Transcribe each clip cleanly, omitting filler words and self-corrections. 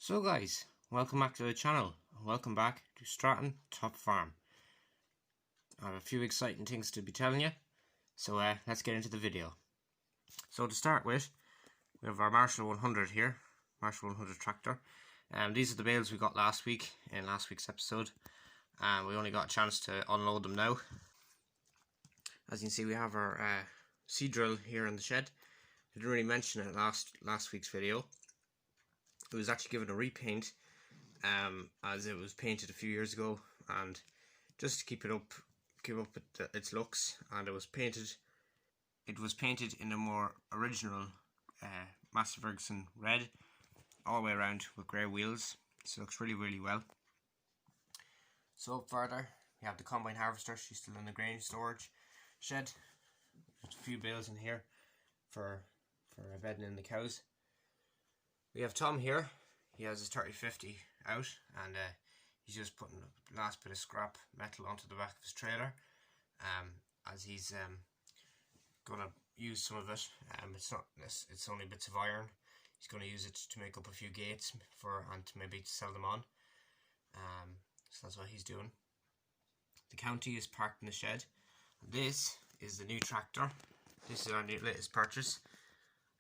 So guys, welcome back to the channel, and welcome back to Stratton Top Farm. I have a few exciting things to be telling you, so let's get into the video. So to start with, we have our Marshall 100 here, Marshall 100 tractor. These are the bales we got last week, in last week's episode, and we only got a chance to unload them now. As you can see, we have our seed drill here in the shed. I didn't really mention it last week's video. It was actually given a repaint, as it was painted a few years ago, and just to keep up with its looks, and it was painted in a more original Master Ferguson red all the way around with grey wheels, so it looks really well. So up further we have the combine harvester. She's still in the grain storage shed. There's a few bales in here for bedding in the cows. We have Tom here. He has his 3050 out, and he's just putting the last bit of scrap metal onto the back of his trailer, as he's gonna use some of it. It's only bits of iron. He's gonna use it to make up a few gates and maybe to sell them on. So that's what he's doing. The county is parked in the shed. This is the new tractor. This is our latest purchase.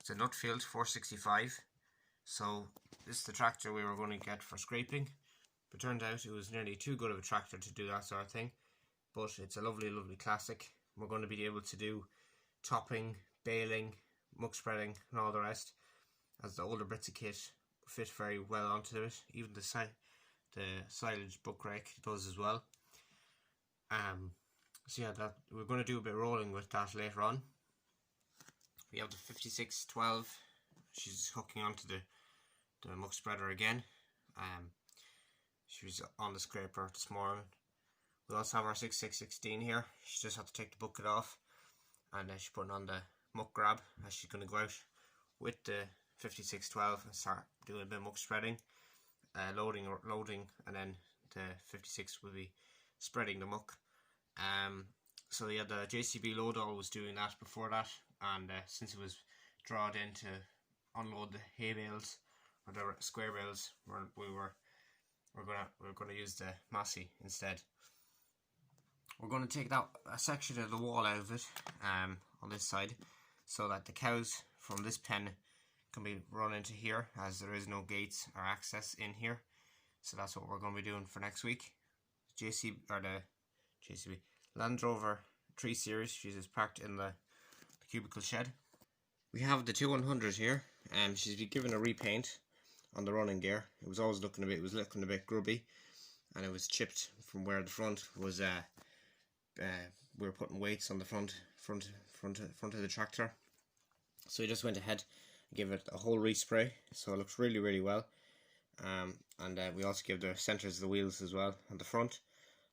It's a Nutfield 465. So this is the tractor we were going to get for scraping, but turned out it was nearly too good of a tractor to do that sort of thing. But it's a lovely classic. We're going to be able to do topping, baling, muck spreading and all the rest, as the older bits of kit fit very well onto it. Even the silage buck rake does as well. So yeah, we're going to do a bit of rolling with that later on. We have the 5612. She's hooking onto the muck spreader again. She was on the scraper this morning. We also have our 6616 here. She just had to take the bucket off, and she's putting on the muck grab, as she's going to go out with the 5612 and start doing a bit of muck spreading, loading, and then the 56 will be spreading the muck. So yeah, the JCB load all was doing that before that, and since it was drawed in to unload the hay bales or the square bales, we're gonna use the Massey instead. We're going to take a section of the wall out of it, on this side, so that the cows from this pen can be run into here, as there is no gates or access in here. So that's what we're going to be doing for next week. The JCB Land Rover 3 Series. She's just parked in the cubicle shed. We have the 2100 here, and she's been given a repaint on the running gear. It was looking a bit grubby, and it was chipped from where the front was. We were putting weights on the front of the tractor, so we just went ahead and gave it a whole respray. So it looks really well. And we also give the centers of the wheels as well on the front,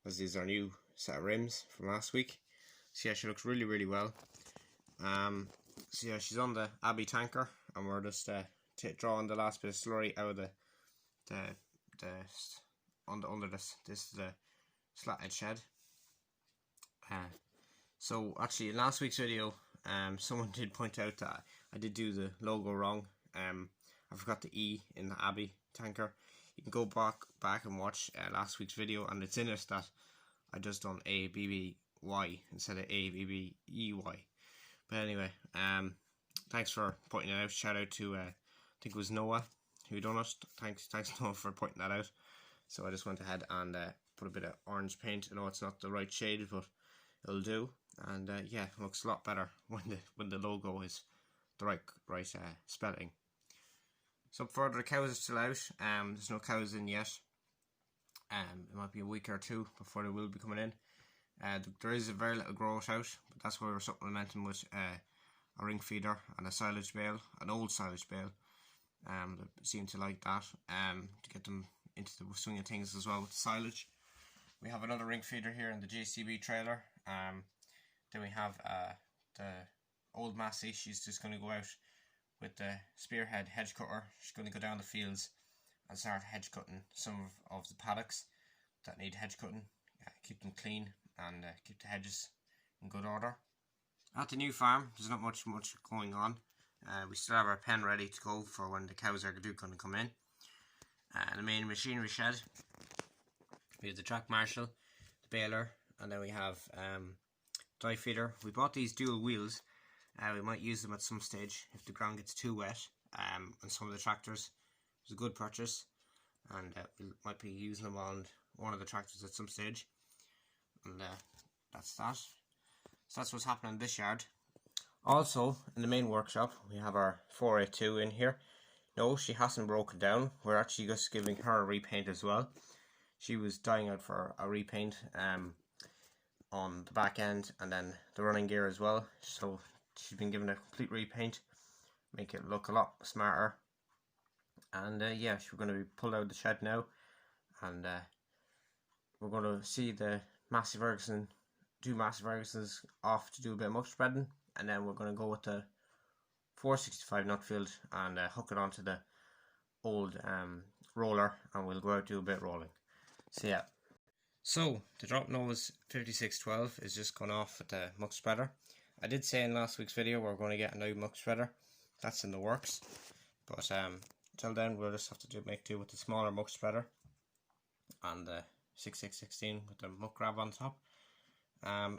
as these are new set of rims from last week. So yeah, she looks really well. So yeah, she's on the Abbey tanker, and we're just drawing the last bit of slurry out of the slatted shed. So actually, in last week's video, someone did point out that I did do the logo wrong. I forgot the E in the Abbey tanker. You can go back and watch last week's video, and it's in it that I just done ABBY instead of ABBEY. But anyway, thanks for pointing it out. Shout out to I think it was Noah who done it. Thanks Noah for pointing that out. So I just went ahead and put a bit of orange paint. I know it's not the right shade, but it'll do. And yeah, it looks a lot better when the logo is the right spelling. So further, the cows are still out. There's no cows in yet. It might be a week or two before they will be coming in. There is a very little growth out, but that's why we're supplementing with a ring feeder and a silage bale, an old silage bale. They seem to like that, to get them into the swing of things as well with the silage. We have another ring feeder here in the JCB trailer. Then we have the old Massey. She's just going to go out with the spearhead hedge cutter. She's going to go down the fields and start hedge cutting some of the paddocks that need hedge cutting. Keep them clean and keep the hedges in good order. At the new farm, there's not much going on. We still have our pen ready to go for when the cows are going to come in. the main machinery shed. We have the track marshal, the baler, and then we have die feeder. We bought these dual wheels. We might use them at some stage if the ground gets too wet on some of the tractors. It was a good purchase, and we might be using them on one of the tractors at some stage. And that's that. So that's what's happening in this yard. Also, in the main workshop, we have our 482 in here. No, she hasn't broken down. We're actually just giving her a repaint as well. She was dying out for a repaint on the back end and then the running gear as well. So she's been given a complete repaint, make it look a lot smarter. And yeah, we're going to be pulled out of the shed now, and we're going to see the Massey Ferguson, do Massey Ferguson's off to do a bit of muck spreading, and then we're going to go with the 465 Nutfield and hook it onto the old roller, and we'll go out and do a bit of rolling. So yeah. So the drop nose 5612 is just gone off with the muck spreader. I did say in last week's video we're going to get a new muck spreader. That's in the works. But till then we'll just have to make do with the smaller muck spreader and the 6616 with the muck grab on top.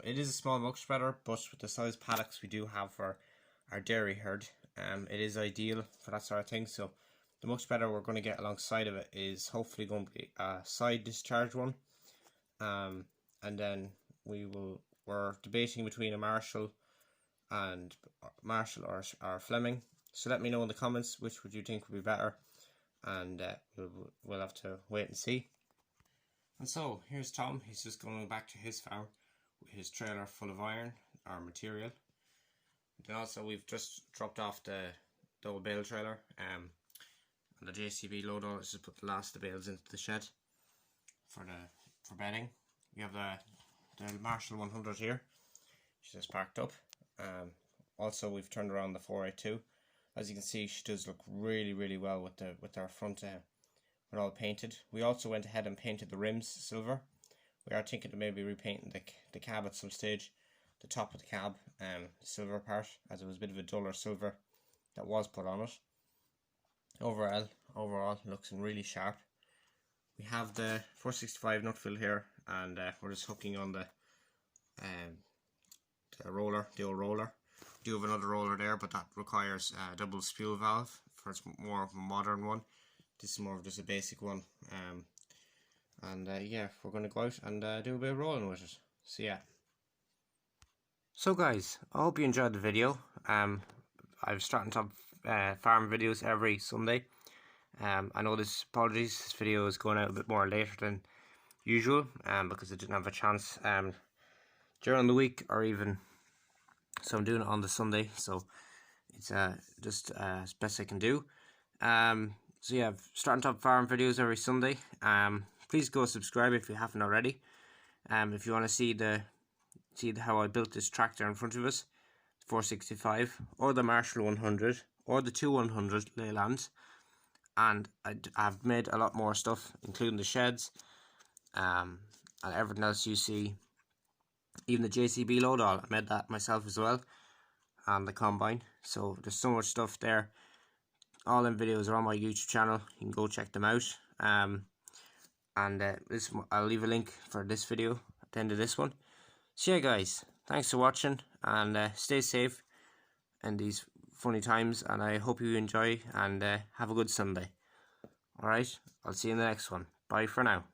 It is a small muck spreader, but with the size paddocks we do have for our dairy herd, it is ideal for that sort of thing. So the muck spreader we're going to get alongside of it is hopefully going to be a side discharge one. And then we're debating between a Marshall or Fleming. So let me know in the comments which would you think would be better, and we'll have to wait and see. And so here's Tom. He's just going back to his farm with his trailer full of iron or material. Then also we've just dropped off the old bale trailer and the JCB load all. Let's just put the last of the bales into the shed for bedding. We have the Marshall 100 here. She's just parked up. Also we've turned around the 482. As you can see, she does look really well with our front with all painted. We also went ahead and painted the rims silver. We are thinking of maybe repainting the cab at some stage, the top of the cab, the silver part, as it was a bit of a duller silver that was put on it. Overall looks really sharp. We have the 465 Nutfield here, and we're just hooking on the roller, the old roller. We do have another roller there, but that requires a double spool valve for it's more of a modern one. This is more of just a basic one. Yeah, we're going to go out and do a bit of rolling with it. So yeah. So guys, I hope you enjoyed the video. I've Stratton Top Farm videos every Sunday. I know apologies, this video is going out a bit more later than usual because I didn't have a chance during the week, or even so I'm doing it on the Sunday, so it's just as best I can do. So yeah, Stratton Top Farm videos every Sunday. Please go subscribe if you haven't already. If you want to see how I built this tractor in front of us, 465 or the Marshall 100 or the 2100 Leylands. And I've made a lot more stuff, including the sheds and everything else you see. Even the JCB load all, I made that myself as well, and the combine. So there's so much stuff there. All them videos are on my YouTube channel. You can go check them out. I'll leave a link for this video at the end of this one. So yeah guys, thanks for watching, and stay safe in these funny times, and I hope you enjoy and have a good Sunday. Alright, I'll see you in the next one. Bye for now.